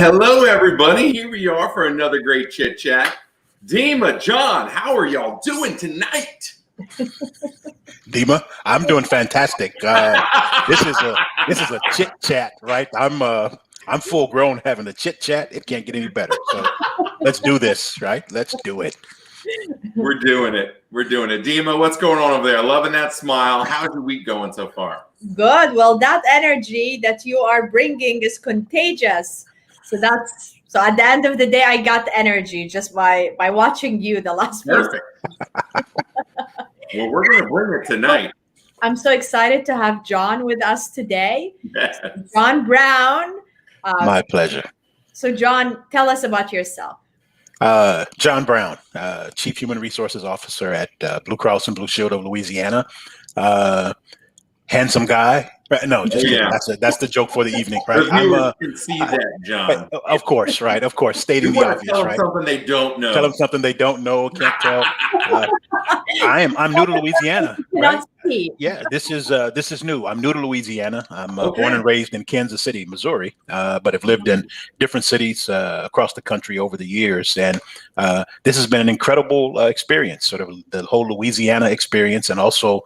Hello, everybody. Here we are for another great chit chat. Dima, John, how are y'all doing tonight? Dima, I'm doing fantastic. This is a chit chat, right? I'm full grown having a chit chat. It can't get any better. So let's do this, right? Let's do it. We're doing it. Dima, what's going on over there? Loving that smile. How's your week going so far? Good. Well, that energy that you are bringing is contagious. So at the end of the day, I got energy just by watching you the last few. Perfect. Well, we're going to bring it tonight. I'm so excited to have John with us today. Yes. John Brown. My pleasure. So, John, tell us about yourself. John Brown, Chief Human Resources Officer at Blue Cross and Blue Shield of Louisiana. Handsome guy. No, just kidding. That's the joke for the evening, right? You can see that, John. Of course, right? Of course, stating the obvious, tell them right? something they don't know. Tell them something they don't know. Can't tell. I'm new to Louisiana. Right? Yeah, this is new. I'm new to Louisiana. I'm born and raised in Kansas City, Missouri, but have lived in different cities across the country over the years. And this has been an incredible experience, sort of the whole Louisiana experience. And also,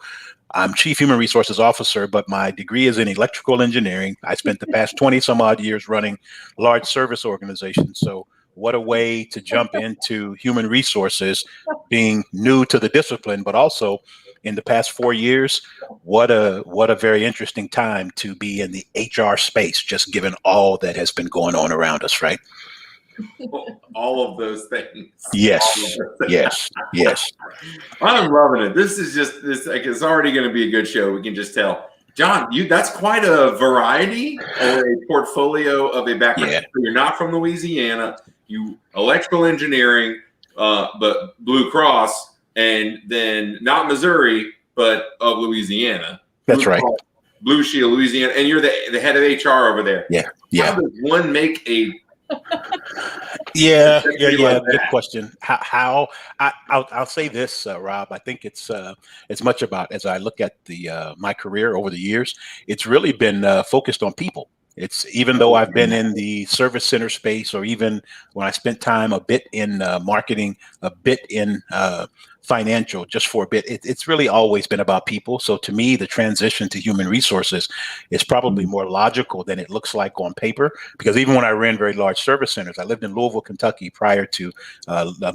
I'm Chief Human Resources Officer, but my degree is in electrical engineering. I spent the past 20 some odd years running large service organizations. So what a way to jump into human resources, being new to the discipline, but also in the past 4 years, what a very interesting time to be in the HR space, just given all that has been going on around us, right? All of those things. Yes. I'm loving it. This is just like it's already going to be a good show. We can just tell. John, that's quite a variety or a portfolio of a background. Yeah. So you're not from Louisiana. You electrical engineering, but Blue Cross, and then not Missouri, but of Louisiana. That's right. Blue Shield, Louisiana, and you're the head of HR over there. Yeah. How does one make a Yeah. Good question. I'll say this, Rob. I think it's much about, as I look at my career over the years, it's really been focused on people. It's even though I've been in the service center space, or even when I spent time a bit in marketing, a bit in financial, just for a bit, it's really always been about people. So to me, the transition to human resources is probably more logical than it looks like on paper, because even when I ran very large service centers, I lived in Louisville, Kentucky prior to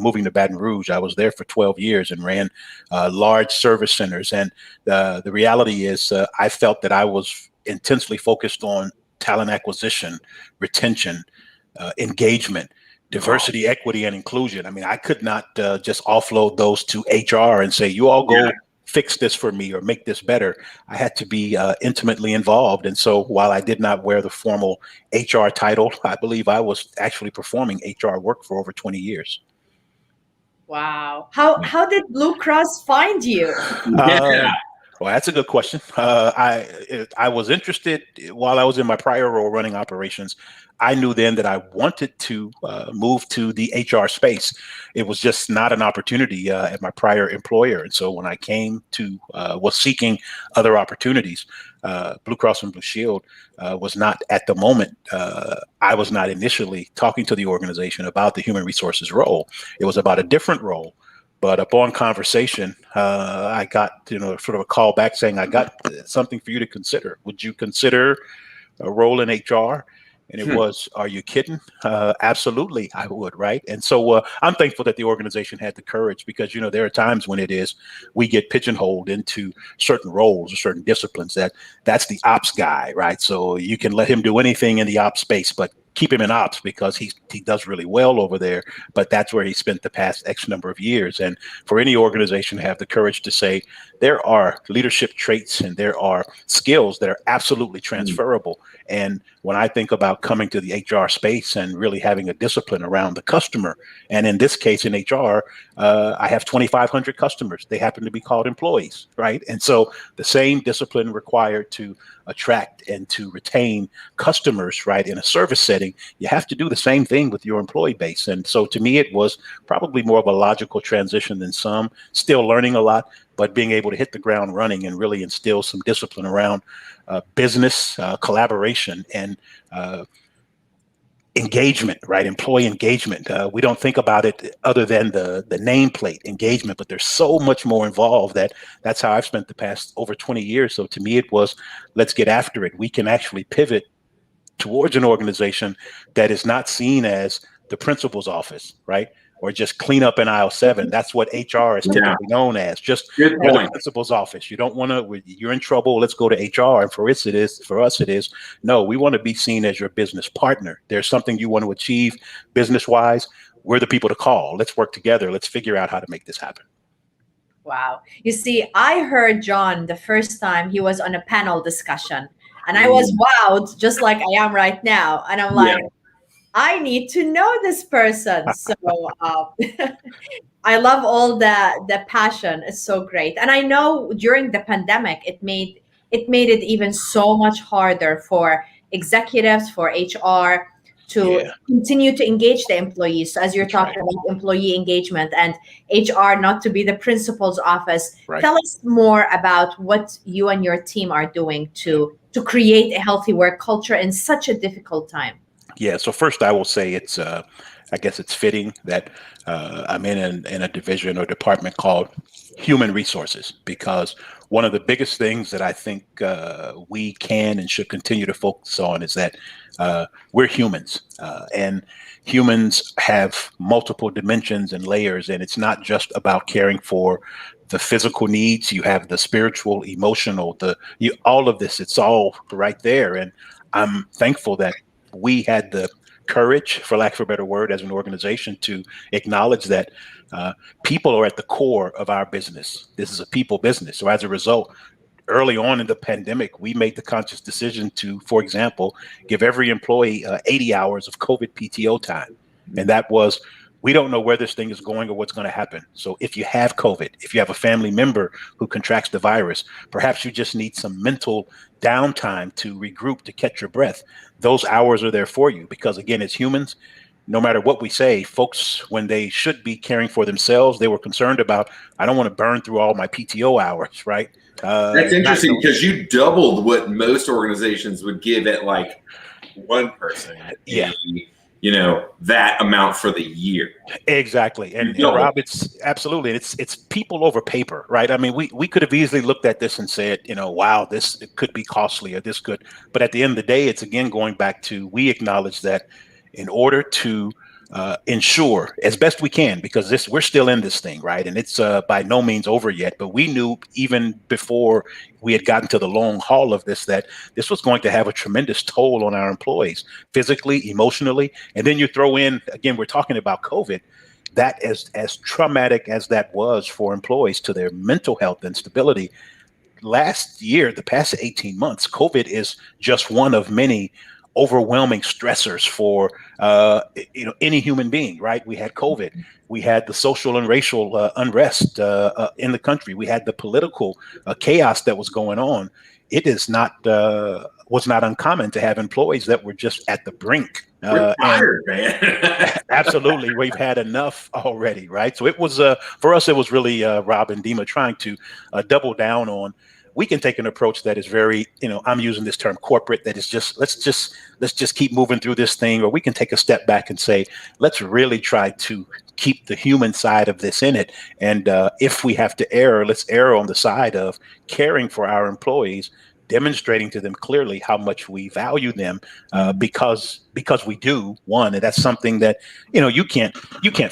moving to Baton Rouge. I was there for 12 years and ran large service centers. And the reality is I felt that I was intensely focused on talent acquisition, retention, engagement, diversity, equity, and inclusion. I mean, I could not just offload those to HR and say, you all go fix this for me or make this better. I had to be intimately involved. And so while I did not wear the formal HR title, I believe I was actually performing HR work for over 20 years. Wow. How did Blue Cross find you? Well, that's a good question. I was interested while I was in my prior role running operations. I knew then that I wanted to move to the HR space. It was just not an opportunity at my prior employer. And so when I was seeking other opportunities, Blue Cross and Blue Shield was not at the moment. I was not initially talking to the organization about the human resources role. It was about a different role. But upon conversation, I got sort of a call back saying, I got something for you to consider. Would you consider a role in HR? And it was, are you kidding? Absolutely, I would, right? And so I'm thankful that the organization had the courage, because, there are times when we get pigeonholed into certain roles or certain disciplines that's the ops guy, right? So you can let him do anything in the ops space, but keep him in ops because he does really well over there, but that's where he spent the past X number of years. And for any organization to have the courage to say there are leadership traits and there are skills that are absolutely transferable. And when I think about coming to the HR space and really having a discipline around the customer, and in this case in HR, I have 2,500 customers. They happen to be called employees, right? And so the same discipline required to attract and to retain customers, right, in a service setting, you have to do the same thing with your employee base. And so to me, it was probably more of a logical transition than some, still learning a lot, but being able to hit the ground running and really instill some discipline around business collaboration and engagement, right? Employee engagement. We don't think about it other than the nameplate engagement, but there's so much more involved that's how I've spent the past over 20 years. So to me, it was, let's get after it. We can actually pivot towards an organization that is not seen as the principal's office, right? Or just clean up in aisle 7. That's what HR is typically known as. Just Good we're the point. principal's office. You don't want to. You're in trouble. Let's go to HR. And for us, it is. No, we want to be seen as your business partner. There's something you want to achieve business wise. We're the people to call. Let's work together. Let's figure out how to make this happen. Wow. You see, I heard John the first time he was on a panel discussion, and I was wowed, just like I am right now. And I'm like, I need to know this person. So I love all the passion. It's so great. And I know during the pandemic, it made it even so much harder for executives, for HR to continue to engage the employees. So as you're talking about employee engagement and HR not to be the principal's office, tell us more about what you and your team are doing to create a healthy work culture in such a difficult time. Yeah. So first, I will say it's, I guess it's fitting that I'm in a division or department called Human Resources, because one of the biggest things that I think we can and should continue to focus on is that we're humans, and humans have multiple dimensions and layers, and it's not just about caring for the physical needs. You have the spiritual, emotional, all of this. It's all right there, and I'm thankful that we had the courage, for lack of a better word, as an organization to acknowledge that people are at the core of our business. This is a people business. So as a result, early on in the pandemic, we made the conscious decision to, for example, give every employee 80 hours of COVID PTO time. And that was, we don't know where this thing is going or what's going to happen. So if you have COVID, if you have a family member who contracts the virus, perhaps you just need some mental downtime to regroup, to catch your breath. Those hours are there for you, because again, as humans, no matter what we say, folks, when they should be caring for themselves, they were concerned about, I don't want to burn through all my PTO hours, right? That's interesting, because you doubled what most organizations would give at like one person. That amount for the year. Exactly. And Rob, it's absolutely, it's people over paper, right? I mean, we could have easily looked at this and said, wow, this could be costly or this could, but at the end of the day, it's again going back to, we acknowledge that in order to ensure as best we can, because we're still in this thing, right? And it's by no means over yet, but we knew even before we had gotten to the long haul of this, that this was going to have a tremendous toll on our employees, physically, emotionally. And then you throw in, again, we're talking about COVID, that as traumatic as that was for employees to their mental health and stability. Last year, the past 18 months, COVID is just one of many overwhelming stressors for any human being, right? We had COVID, we had the social and racial unrest in the country, we had the political chaos that was going on. It is not was not uncommon to have employees that were just at the brink. We're tired, man. Absolutely, we've had enough already, right? So it was for us, it was really Rob and Dima trying to double down on. We can take an approach that is very, I'm using this term corporate, that is just, let's just keep moving through this thing. Or we can take a step back and say, let's really try to keep the human side of this in it. And if we have to err, let's err on the side of caring for our employees, demonstrating to them clearly how much we value them, because we do, one, and that's something that you can't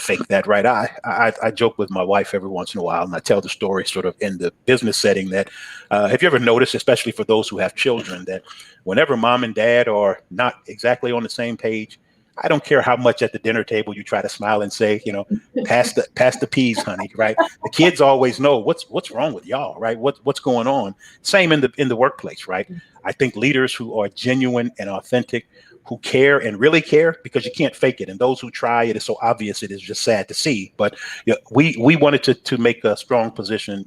fake that, right? I joke with my wife every once in a while, and I tell the story sort of in the business setting that have you ever noticed, especially for those who have children, that whenever mom and dad are not exactly on the same page, I don't care how much at the dinner table you try to smile and say, pass the peas, honey, right? The kids always know what's wrong with y'all, right? What's going on. Same in the workplace, right? I think leaders who are genuine and authentic, who care and really care, because you can't fake it. And those who try, it is so obvious, it is just sad to see. But we wanted to make a strong position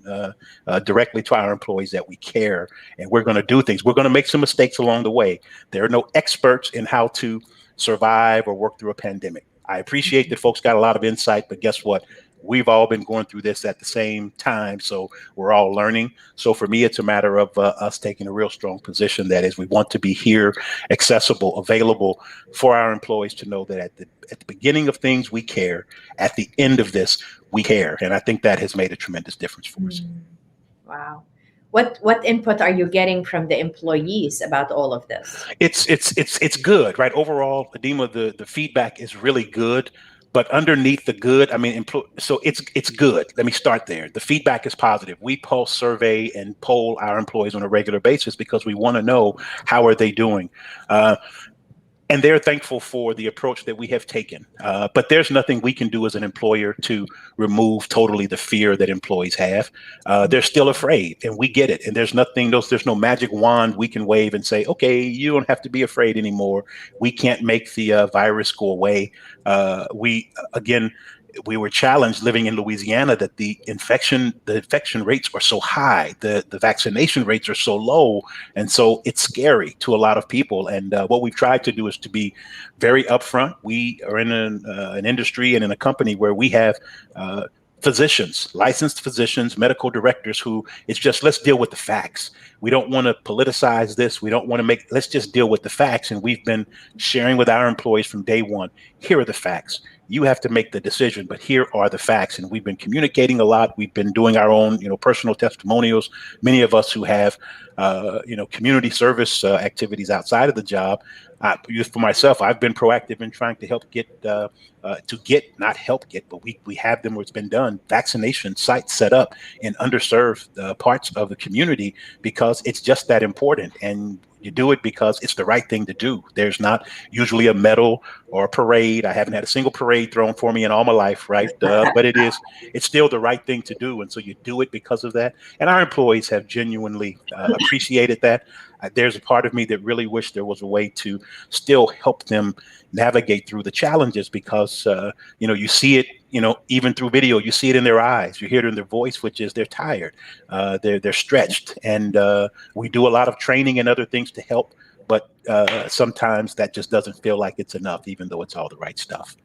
directly to our employees that we care, and we're going to do things. We're going to make some mistakes along the way. There are no experts in how to survive or work through a pandemic. I appreciate that folks got a lot of insight, but guess what? we've all been going through this at the same time. So we're all learning. So for me, it's a matter of us taking a real strong position. That is, we want to be here, accessible, available for our employees to know that at the beginning of things, we care. At the end of this, we care. And I think that has made a tremendous difference for us. Wow. What input are you getting from the employees about all of this? It's good, right? Overall, Dima, the feedback is really good. But underneath the good, I mean, so it's good. Let me start there. The feedback is positive. We pulse, survey, and poll our employees on a regular basis because we want to know how are they doing. And they're thankful for the approach that we have taken. But there's nothing we can do as an employer to remove totally the fear that employees have. They're still afraid, and we get it. And there's no magic wand we can wave and say, okay, you don't have to be afraid anymore. We can't make the virus go away. We were challenged living in Louisiana that the infection rates are so high, the vaccination rates are so low, and so it's scary to a lot of people. And what we've tried to do is to be very upfront. We are in an industry and in a company where we have physicians, licensed physicians, medical directors who it's just, let's deal with the facts. We don't want to politicize this. We don't want to let's just deal with the facts. And we've been sharing with our employees from day one, here are the facts. You have to make the decision, but here are the facts. And we've been communicating a lot. We've been doing our own, personal testimonials. Many of us who have, community service activities outside of the job. For myself, I've been proactive in trying to help get, but we have them where it's been done. Vaccination sites set up in underserved parts of the community because it's just that important. And you do it because it's the right thing to do. There's not usually a medal or a parade. I haven't had a single parade thrown for me in all my life, right? But it's still the right thing to do. And so you do it because of that. And our employees have genuinely appreciated that. There's a part of me that really wish there was a way to still help them navigate through the challenges because, you see it, even through video, you see it in their eyes, you hear it in their voice, which is they're tired, they're stretched. And we do a lot of training and other things to help. But sometimes that just doesn't feel like it's enough, even though it's all the right stuff.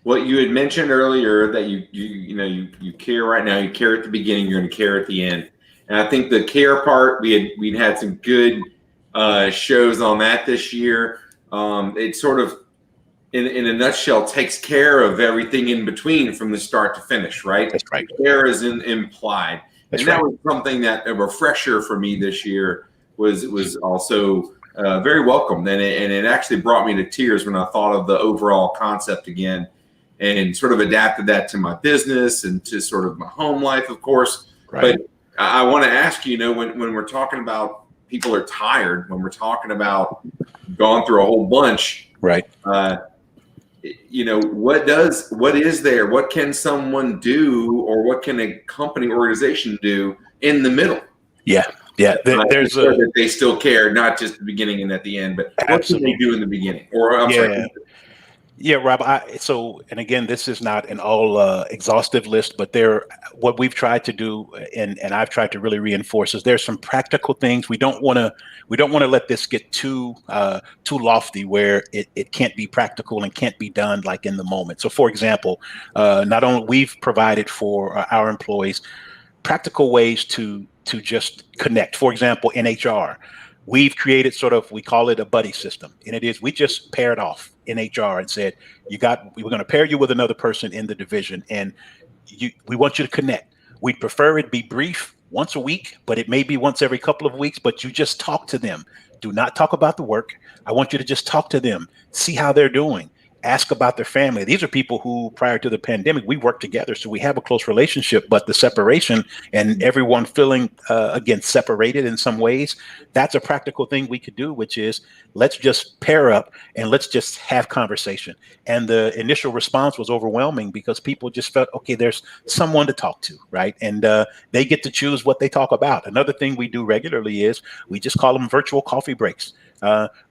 Well, you had mentioned earlier that you care right now. You care at the beginning. You're going to care at the end. And I think the care part, we'd had some good shows on that this year. It sort of, in a nutshell, takes care of everything in between from the start to finish, right? That's right. Care is implied. That's and right. That was something that a refresher for me this year was also very welcome. And it actually brought me to tears when I thought of the overall concept again and sort of adapted that to my business and to sort of my home life, of course. Right. But I want to ask you, when we're talking about people are tired, when we're talking about gone through a whole bunch, right? What can someone do, or what can a company organization do in the middle? Yeah. There's that they still care, not just the beginning and at the end, but what can they do in the beginning? Or I'm sorry. Yeah, Rob. And again, this is not an all exhaustive list, but what we've tried to do, and I've tried to really reinforce, is there's some practical things. We don't want to let this get too lofty where it can't be practical and can't be done like in the moment. So, for example, not only we've provided for our employees practical ways to just connect. For example, in HR, we've created we call it a buddy system. And it is, we just paired off in HR and said, we're going to pair you with another person in the division. And we want you to connect. We'd prefer it be brief, once a week, but it may be once every couple of weeks, but you just talk to them. Do not talk about the work. I want you to just talk to them, see how they're doing. Ask about their family. These are people who, prior to the pandemic, we worked together, so we have a close relationship. But the separation and everyone feeling, again, separated in some ways, that's a practical thing we could do, which is let's just pair up and let's just have conversation. And the initial response was overwhelming because people just felt, okay, there's someone to talk to, right? And they get to choose what they talk about. Another thing we do regularly is we just call them virtual coffee breaks.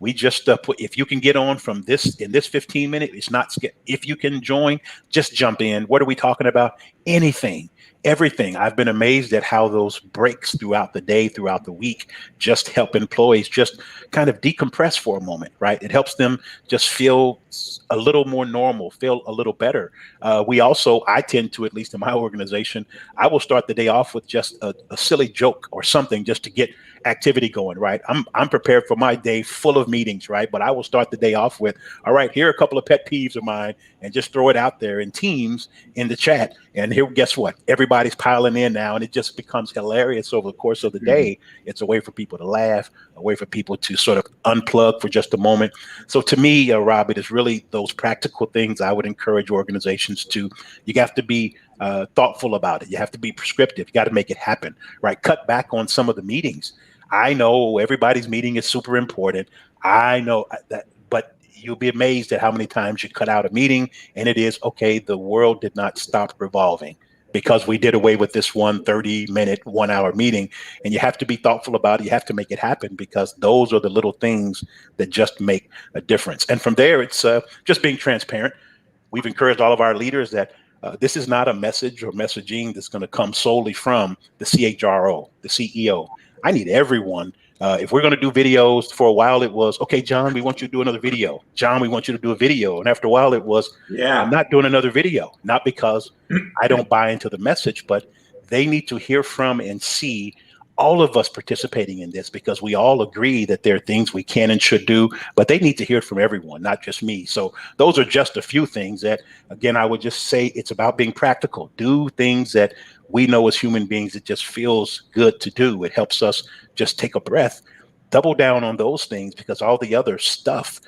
We just put, if you can get on from this in this 15 minutes, it's not, if you can join, just jump in. What are we talking about? Anything. everything. I've been amazed at how those breaks throughout the day, throughout the week, just help employees just kind of decompress for a moment, right? It helps them just feel a little more normal, feel a little better. I tend to, at least in my organization, I will start the day off with just a silly joke or something just to get activity going, right? I'm prepared for my day full of meetings, right? But I will start the day off with, all right, here are a couple of pet peeves of mine, and just throw it out there in Teams in the chat. And here, guess what? Everybody's piling in now, and it just becomes hilarious over the course of the day. It's a way for people to laugh, a way for people to sort of unplug for just a moment. So to me, Rob, it is really those practical things I would encourage organizations to. You have to be thoughtful about it. You have to be prescriptive. You got to make it happen, right? Cut back on some of the meetings. I know everybody's meeting is super important. I know that, but you'll be amazed at how many times you cut out a meeting and it is, okay, the world did not stop revolving because we did away with this 30-minute, 1 hour meeting. And you have to be thoughtful about it. You have to make it happen, because those are the little things that just make a difference. And from there, it's just being transparent. We've encouraged all of our leaders that this is not a message or messaging that's going to come solely from the CHRO, the CEO. I need everyone. If we're going to do videos, for a while it was, okay, John, we want you to do another video. John, we want you to do a video. And after a while it was, I'm not doing another video, not because I don't buy into the message, but they need to hear from and see all of us participating in this, because we all agree that there are things we can and should do, but they need to hear it from everyone, not just me. So those are just a few things that, again, I would just say it's about being practical. Do things that we know as human beings, it just feels good to do. It helps us just take a breath, double down on those things, because all the other stuff,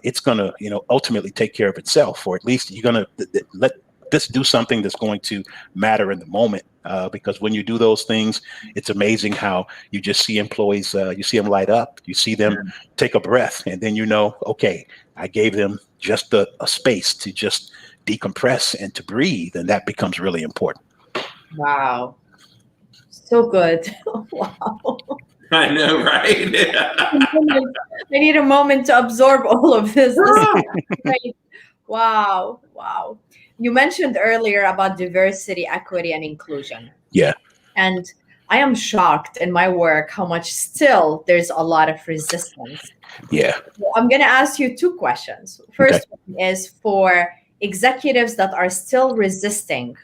it's going to, ultimately take care of itself, or at least you're going to let this do something that's going to matter in the moment. Because when you do those things, it's amazing how you just see employees, you see them light up, you see them take a breath, and then okay, I gave them just a space to just decompress and to breathe, and that becomes really important. Wow. So good. Wow. I know, right? I need a moment to absorb all of this. Great. Wow. Wow. You mentioned earlier about diversity, equity, and inclusion. Yeah. And I am shocked in my work how much still there's a lot of resistance. Yeah. I'm going to ask you two questions. First one is for executives that are still resisting.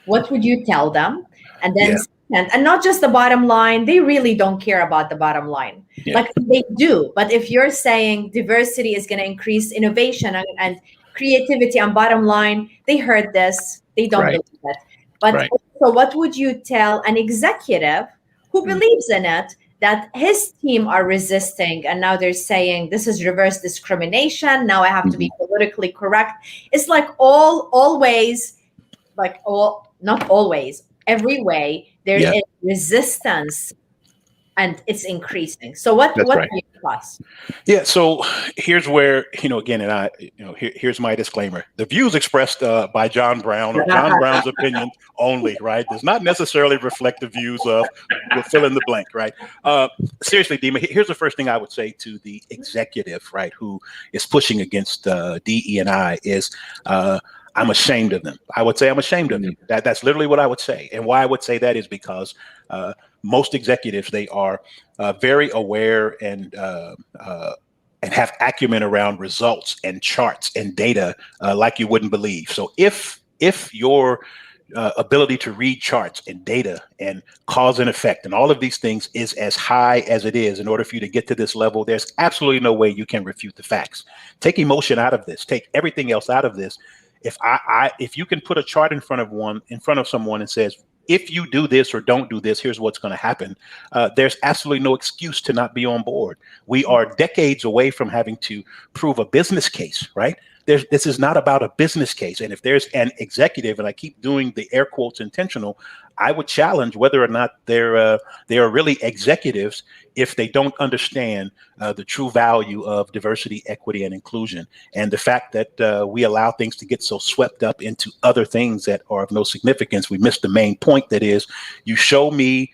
What would you tell them? And then second, and not just the bottom line, they really don't care about the bottom line. Like they do. But if you're saying diversity is going to increase innovation and creativity and bottom line, they heard this, they don't believe it. But also, what would you tell an executive who believes in it, that his team are resisting, and now they're saying this is reverse discrimination, now I have to be politically correct? It's like not always, every way there is resistance, and it's increasing. So what are your thoughts? Yeah, so here's where, again, and here's my disclaimer. The views expressed by John Brown, or John Brown's opinion only, right, does not necessarily reflect the views of, we'll fill in the blank, right? Seriously, Dima, here's the first thing I would say to the executive, right, who is pushing against DE&I is, I'm ashamed of them. I would say I'm ashamed of them. That's literally what I would say. And why I would say that is because most executives, they are very aware and have acumen around results and charts and data like you wouldn't believe. So if your ability to read charts and data and cause and effect and all of these things is as high as it is, in order for you to get to this level, there's absolutely no way you can refute the facts. Take emotion out of this. Take everything else out of this. If you can put a chart in front of someone and says, if you do this or don't do this, here's what's going to happen. There's absolutely no excuse to not be on board. We are decades away from having to prove a business case, right? This is not about a business case. And if there's an executive, and I keep doing the air quotes intentional, I would challenge whether or not they are really executives if they don't understand the true value of diversity, equity, and inclusion. And the fact that we allow things to get so swept up into other things that are of no significance, we miss the main point. That is, you show me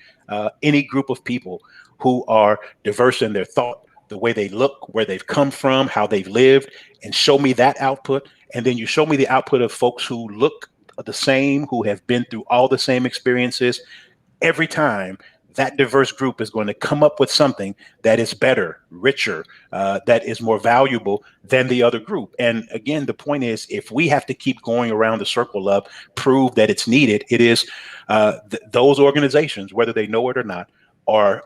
any group of people who are diverse in their thought, the way they look, where they've come from, how they've lived, and show me that output. And then you show me the output of folks who look the same, who have been through all the same experiences, every time that diverse group is going to come up with something that is better, richer, that is more valuable than the other group. And again, the point is, if we have to keep going around the circle of prove that it's needed, it is those organizations, whether they know it or not, are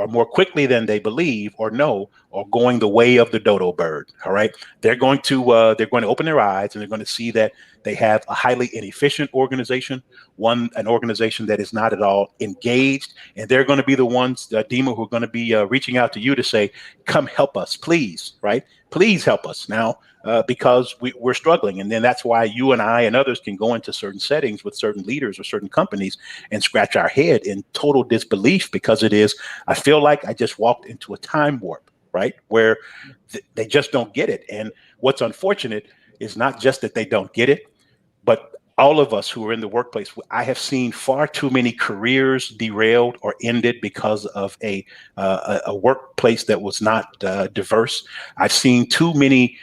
more quickly than they believe or know, are going the way of the dodo bird. All right, they're going to open their eyes, and they're going to see that they have a highly inefficient organization, an organization that is not at all engaged, and they're going to be the ones, Dima, who are going to be reaching out to you to say, "Come help us, please." Right? Please help us now, because we're struggling. And then that's why you and I and others can go into certain settings with certain leaders or certain companies and scratch our head in total disbelief, because I feel like I just walked into a time warp, right? Where they just don't get it. And what's unfortunate is not just that they don't get it, but all of us who are in the workplace, I have seen far too many careers derailed or ended because of a workplace that was not diverse. I've seen too many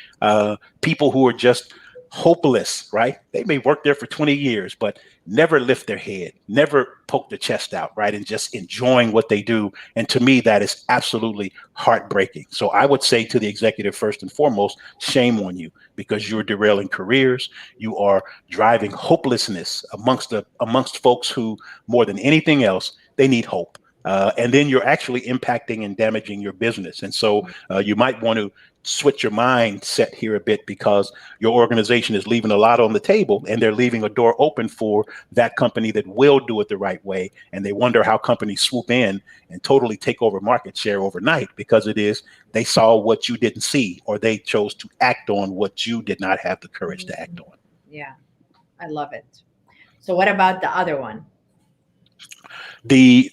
people who are just hopeless, right? They may work there for 20 years, but never lift their head, never poke their chest out, right? And just enjoying what they do. And to me, that is absolutely heartbreaking. So I would say to the executive, first and foremost, shame on you, because you're derailing careers. You are driving hopelessness amongst folks who, more than anything else, they need hope. And then you're actually impacting and damaging your business. And so you might want to switch your mindset here a bit, because your organization is leaving a lot on the table, and they're leaving a door open for that company that will do it the right way. And they wonder how companies swoop in and totally take over market share overnight, because they saw what you didn't see, or they chose to act on what you did not have the courage to act on. Yeah, I love it. So what about the other one?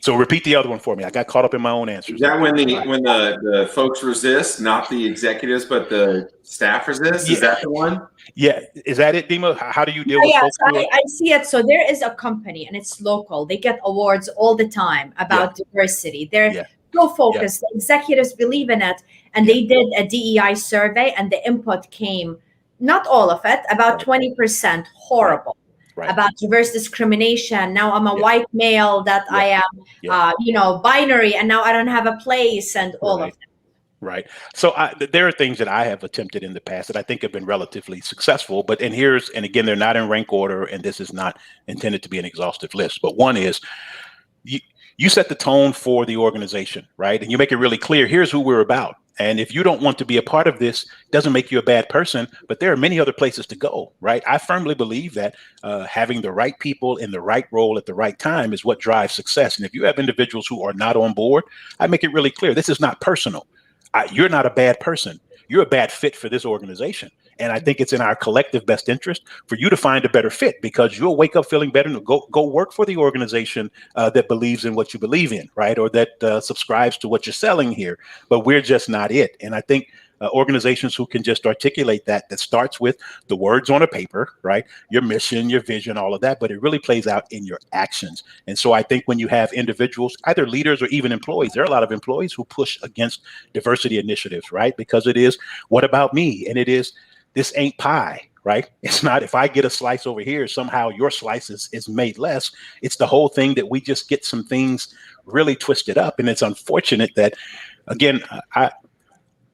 So repeat the other one for me. I got caught up in my own answers. Is that when the folks resist, not the executives, but the staff resist? Is that the one? Yeah. Is that it, Dima? How do you deal with folks? So I see it. So there is a company, and it's local. They get awards all the time about diversity. They're so focused. The executives believe in it. And they did a DEI survey, and the input came, not all of it, about 20% horrible. Right. About reverse discrimination. Now I'm a white male, that I am, binary, and now I don't have a place, and all of that. Right. So there are things that I have attempted in the past that I think have been relatively successful. And again, they're not in rank order, and this is not intended to be an exhaustive list. But one is, you set the tone for the organization, right? And you make it really clear, here's who we're about. And if you don't want to be a part of this, it doesn't make you a bad person, but there are many other places to go, right? I firmly believe that having the right people in the right role at the right time is what drives success. And if you have individuals who are not on board, I make it really clear, this is not personal. You're not a bad person. You're a bad fit for this organization. And I think it's in our collective best interest for you to find a better fit, because you'll wake up feeling better and go work for the organization that believes in what you believe in, right? Or that subscribes to what you're selling here. But we're just not it. And I think organizations who can just articulate that starts with the words on a paper, right? Your mission, your vision, all of that, but it really plays out in your actions. And so I think when you have individuals, either leaders or even employees, there are a lot of employees who push against diversity initiatives, right? Because it is, what about me? And it is, this ain't pie, right? It's not, if I get a slice over here, somehow your slice is made less. It's the whole thing that we just get some things really twisted up. And it's unfortunate that, again,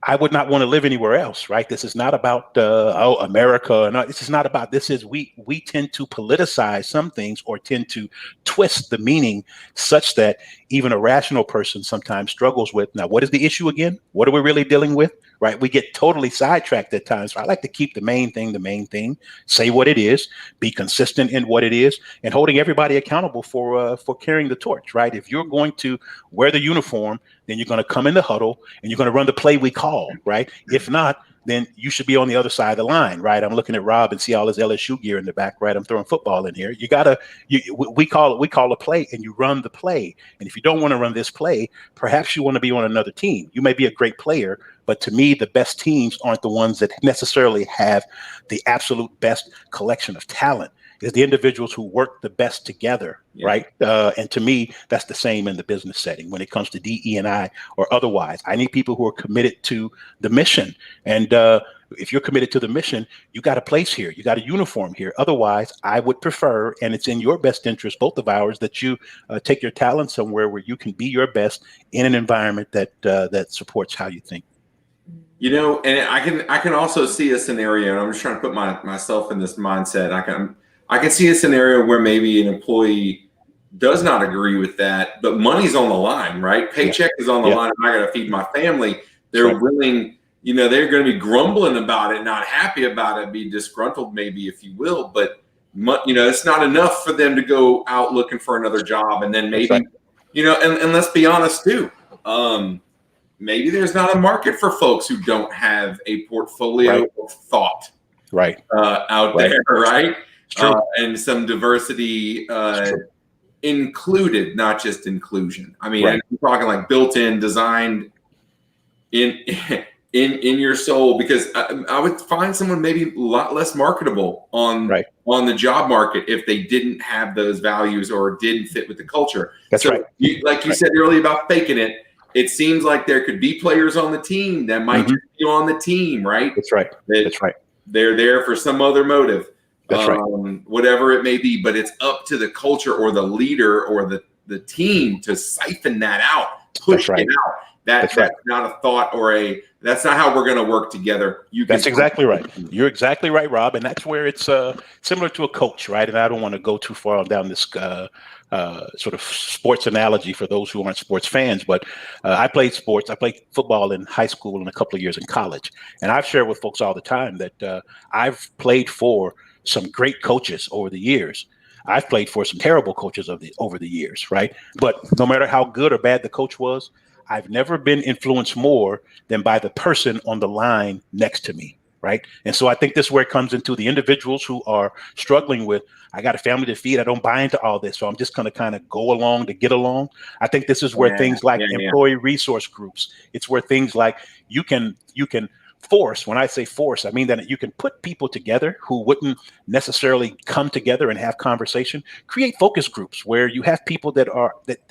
I would not want to live anywhere else, right? This is not about America. No, this is not about. This is we tend to politicize some things, or tend to twist the meaning such that even a rational person sometimes struggles with. Now, what is the issue again? What are we really dealing with? Right? We get totally sidetracked at times. So I like to keep the main thing, say what it is, be consistent in what it is, and holding everybody accountable for carrying the torch, right? If you're going to wear the uniform, then you're going to come in the huddle and you're going to run the play we call, right? If not, then you should be on the other side of the line, right? I'm looking at Rob and see all his LSU gear in the back, right? I'm throwing football in here. We call a play, and you run the play. And if you don't want to run this play, perhaps you want to be on another team. You may be a great player, but to me, the best teams aren't the ones that necessarily have the absolute best collection of talent. It's the individuals who work the best together, right? And to me, that's the same in the business setting when it comes to DE&I or otherwise. I need people who are committed to the mission. And if you're committed to the mission, you got a place here, you got a uniform here. Otherwise, I would prefer, and it's in your best interest, both of ours, that you take your talent somewhere where you can be your best in an environment that supports how you think. And I can also see a scenario, and I'm just trying to put myself in this mindset. I can see a scenario where maybe an employee does not agree with that, but money's on the line, right? Paycheck is on the line, and I got to feed my family. They're willing, they're going to be grumbling about it, not happy about it, be disgruntled maybe, if you will, but it's not enough for them to go out looking for another job. And then maybe, and let's be honest too, maybe there's not a market for folks who don't have a portfolio of thought out there, right? And some diversity included, not just inclusion. I mean, I'm talking like built-in, designed in your soul, because I would find someone maybe a lot less marketable on the job market if they didn't have those values or didn't fit with the culture. That's right. Like you said earlier about faking it, it seems like there could be players on the team that might just be on the team, right? That's right. That's right. They're there for some other motive. That's right. Whatever it may be, but it's up to the culture or the leader or the team to siphon that out, push it out. That's not a thought that's not how we're going to work together. That's exactly right. You're exactly right, Rob. And that's where it's similar to a coach, right? And I don't want to go too far down this sort of sports analogy for those who aren't sports fans, but I played sports. I played football in high school and a couple of years in college. And I've shared with folks all the time that I've played for some great coaches over the years. I've played for some terrible coaches over the years, right? But no matter how good or bad the coach was, I've never been influenced more than by the person on the line next to me, right? And so I think this is where it comes into the individuals who are struggling with, I got a family to feed, I don't buy into all this, so I'm just going to kind of go along to get along. I think this is where things like employee resource groups, it's where things like you can force, when I say force, I mean that you can put people together who wouldn't necessarily come together and have conversation. Create focus groups where you have people that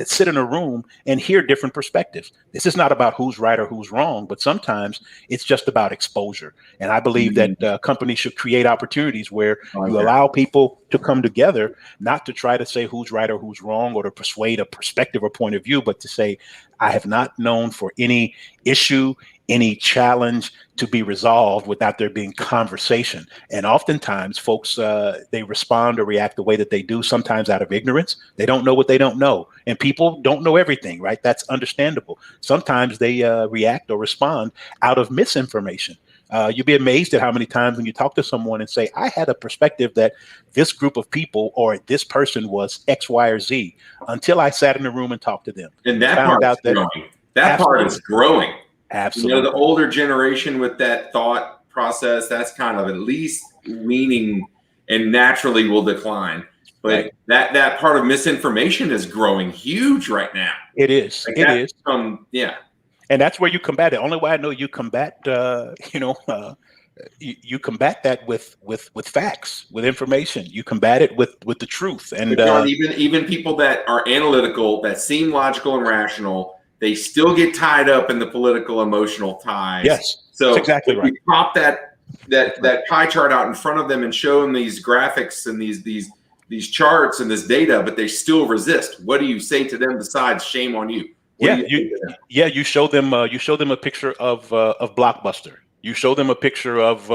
sit in a room and hear different perspectives. This is not about who's right or who's wrong, but sometimes it's just about exposure. And I believe that companies should create opportunities where you allow people to come together, not to try to say who's right or who's wrong or to persuade a perspective or point of view, but to say, I have not known for any issue, any challenge to be resolved without there being conversation. And oftentimes folks, they respond or react the way that they do, sometimes out of ignorance. They don't know what they don't know. And people don't know everything, right? That's understandable. Sometimes they react or respond out of misinformation. You'd be amazed at how many times when you talk to someone and say, I had a perspective that this group of people or this person was X, Y, or Z, until I sat in a room and talked to them. And that part is growing. That part is growing. Absolutely. The older generation with that thought process, that's kind of at least leaning and naturally will decline. But that part of misinformation is growing huge right now. It is. Like it is. And that's where you combat it. Only way I know you combat, you combat that with facts, with information. You combat it with the truth. And even people that are analytical, that seem logical and rational, they still get tied up in the political, emotional ties. Yes, so that's exactly right. You pop that pie chart out in front of them and show them these graphics and these charts and this data, but they still resist. What do you say to them besides "shame on you"? You show them a picture of Blockbuster. You show them a picture of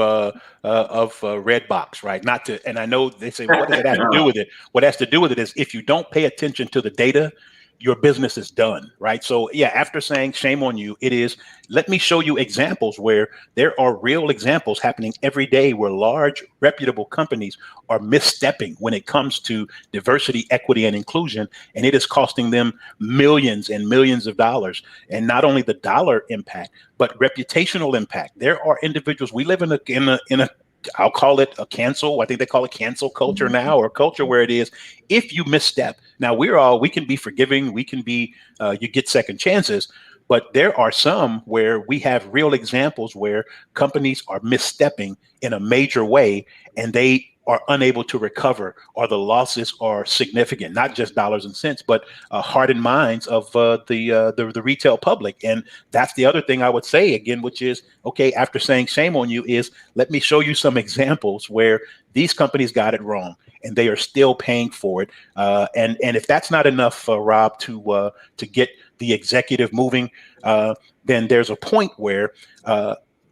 Redbox, right? And I know they say, what does it have to do with it? What has to do with it is if you don't pay attention to the data, your business is done, right? So after saying shame on you, it is, let me show you examples where there are real examples happening every day where large reputable companies are misstepping when it comes to diversity, equity, and inclusion. And it is costing them millions and millions of dollars. And not only the dollar impact, but reputational impact. There are individuals, we live in a I'll call it a cancel. I think they call it cancel culture now, or culture where it is, if you misstep. Now we can be forgiving. We can be, you get second chances, but there are some where we have real examples where companies are misstepping in a major way, and they are unable to recover, or the losses are significant, not just dollars and cents, but heart and minds of the retail public. And that's the other thing I would say again, which is, okay, after saying shame on you, is let me show you some examples where these companies got it wrong and they are still paying for it. And if that's not enough, Rob, to get the executive moving, then there's a point where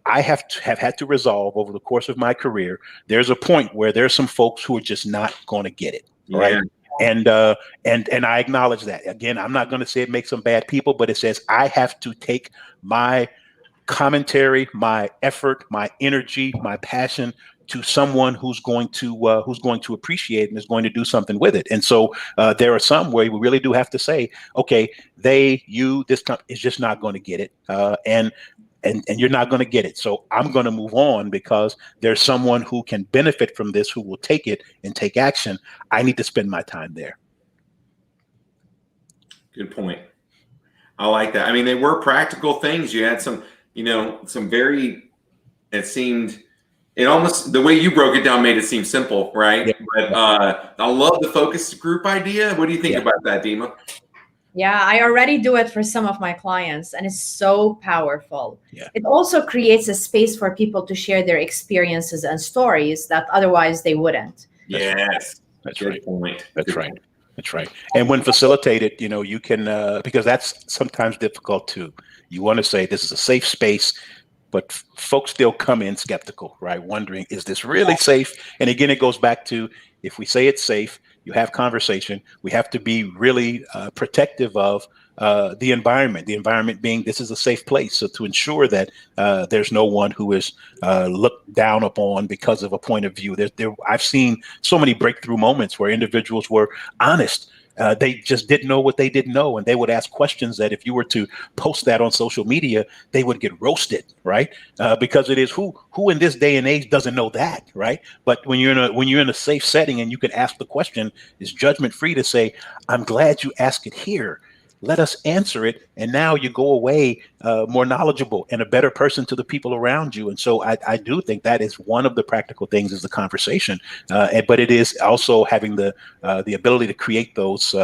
I have had to resolve over the course of my career. There's a point where there's some folks who are just not going to get it, right? And I acknowledge that. Again, I'm not going to say it makes them bad people, but it says I have to take my commentary, my effort, my energy, my passion to someone who's going to appreciate and is going to do something with it. And so there are some where we really do have to say, okay, this company is just not going to get it, and you're not going to get it. So I'm going to move on because there's someone who can benefit from this, who will take it and take action. I need to spend my time there. Good point. I like that. I mean, they were practical things. You had some, some very, it almost, the way you broke it down made it seem simple, right? Yeah. But I love the focus group idea. What do you think about that, Dima? Yeah, I already do it for some of my clients, and it's so powerful. Yeah. It also creates a space for people to share their experiences and stories that otherwise they wouldn't. Yes, that's good right. Point. That's good right. Point. That's right. And when facilitated, you can, because that's sometimes difficult too. You want to say this is a safe space, but folks still come in skeptical, right? Wondering, is this really safe? And again, it goes back to, if we say it's safe, you have conversation. We have to be really protective of the environment being, this is a safe place. So to ensure that there's no one who is looked down upon because of a point of view. I've seen so many breakthrough moments where individuals were honest. They just didn't know what they didn't know. And they would ask questions that if you were to post that on social media, they would get roasted, right? Because it is who in this day and age doesn't know that, right? But when you're in a safe setting and you can ask the question, it's judgment free to say, I'm glad you asked it here. Let us answer it. And now you go away more knowledgeable and a better person to the people around you. And so I do think that is one of the practical things, is the conversation. But it is also having the ability to create those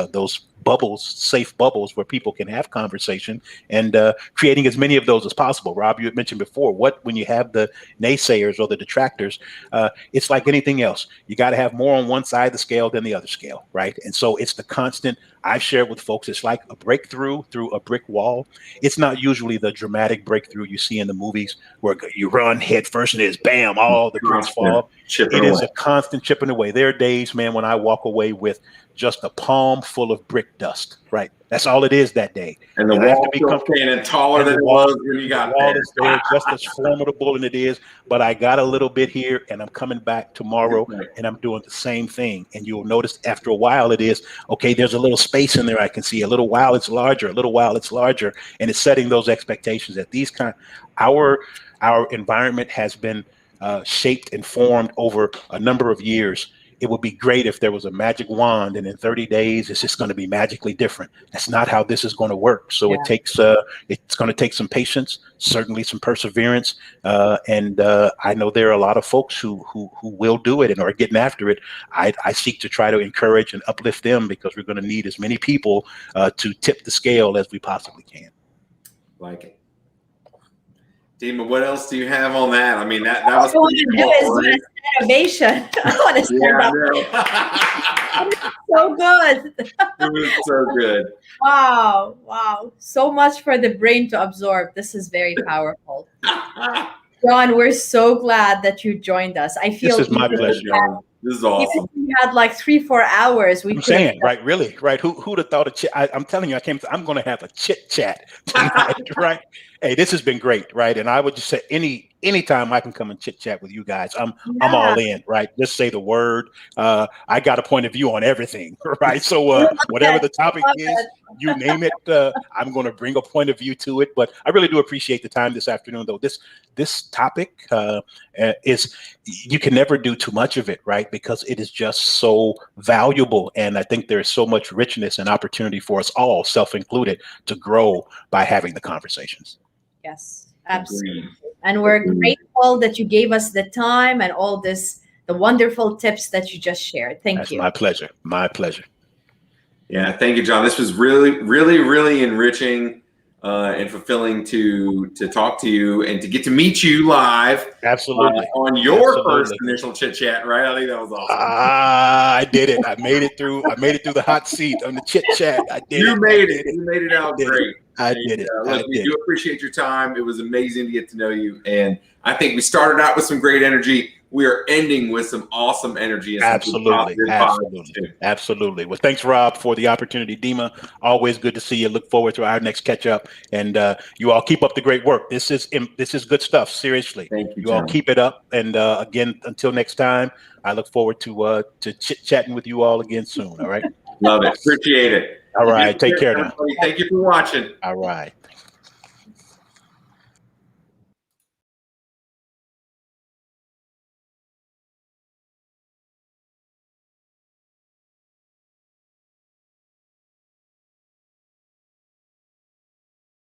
bubbles, safe bubbles where people can have conversation, and creating as many of those as possible. Rob, you had mentioned before, when you have the naysayers or the detractors, it's like anything else. You got to have more on one side of the scale than the other scale, right? And so it's the constant. I've shared with folks, it's like a breakthrough through a brick wall. It's not usually the dramatic breakthrough you see in the movies where you run head first and it's bam, all the bricks fall. It is a constant chipping away. There are days, man, when I walk away with just a palm full of brick dust, right? That's all it is that day. And the wall still standing taller than it was when you got there. The wall is there, just as formidable, and it is. But I got a little bit here, and I'm coming back tomorrow, and I'm doing the same thing. And you'll notice after a while, it is, okay, there's a little space in there I can see. A little while it's larger, a little while it's larger. And it's setting those expectations that our environment has been shaped and formed over a number of years. It would be great if there was a magic wand and in 30 days, it's just going to be magically different. That's not how this is going to work. So it's going to take some patience, certainly some perseverance. And I know there are a lot of folks who will do it and are getting after it. I seek to try to encourage and uplift them, because we're going to need as many people to tip the scale as we possibly can. Like it. Dima, what else do you have on that? I mean, that was innovation. I want to stand up. So good. It was so good. Wow. So much for the brain to absorb. This is very powerful. John, we're so glad that you joined us. I feel this is my pleasure, John. This is awesome. Even if we had like 3-4 hours, I'm saying, right? Really, right? Who'd have thought of Chit? I'm telling you, I'm going to have a chit chat tonight, right? Hey, this has been great, right? And I would just say, anytime I can come and chit chat with you guys, I'm all in, right? Just say the word. I got a point of view on everything, right? So whatever the topic is, you name it, I'm going to bring a point of view to it. But I really do appreciate the time this afternoon, though. This topic is, you can never do too much of it, right? Because it is just so valuable. And I think there's so much richness and opportunity for us all, self-included, to grow by having the conversations. Yes, absolutely. And we're grateful that you gave us the time and all this the wonderful tips that you just shared. Thank That's you. my pleasure. My pleasure. Yeah, thank you, John. This was really, really, really enriching and fulfilling to talk to you and to get to meet you live. Absolutely. On your first Absolutely. initial chit chat, right? I think that was awesome. I did it. I made it through. I made it through the hot seat on the chit chat. I did it. You made it. You made it out great. I did it. Look, we do appreciate your time. It was amazing to get to know you, and I think we started out with some great energy. We are ending with some awesome energy. And Absolutely. Absolutely. Well, thanks, Rob, for the opportunity. Dima, always good to see you. Look forward to our next catch up. And you all keep up the great work. This is good stuff. Seriously. Thank you, You all keep it up. And again, until next time, I look forward to chit-chatting with you all again soon. All right. Love it. Appreciate it. All right. Take care now. Thank you for watching. All right.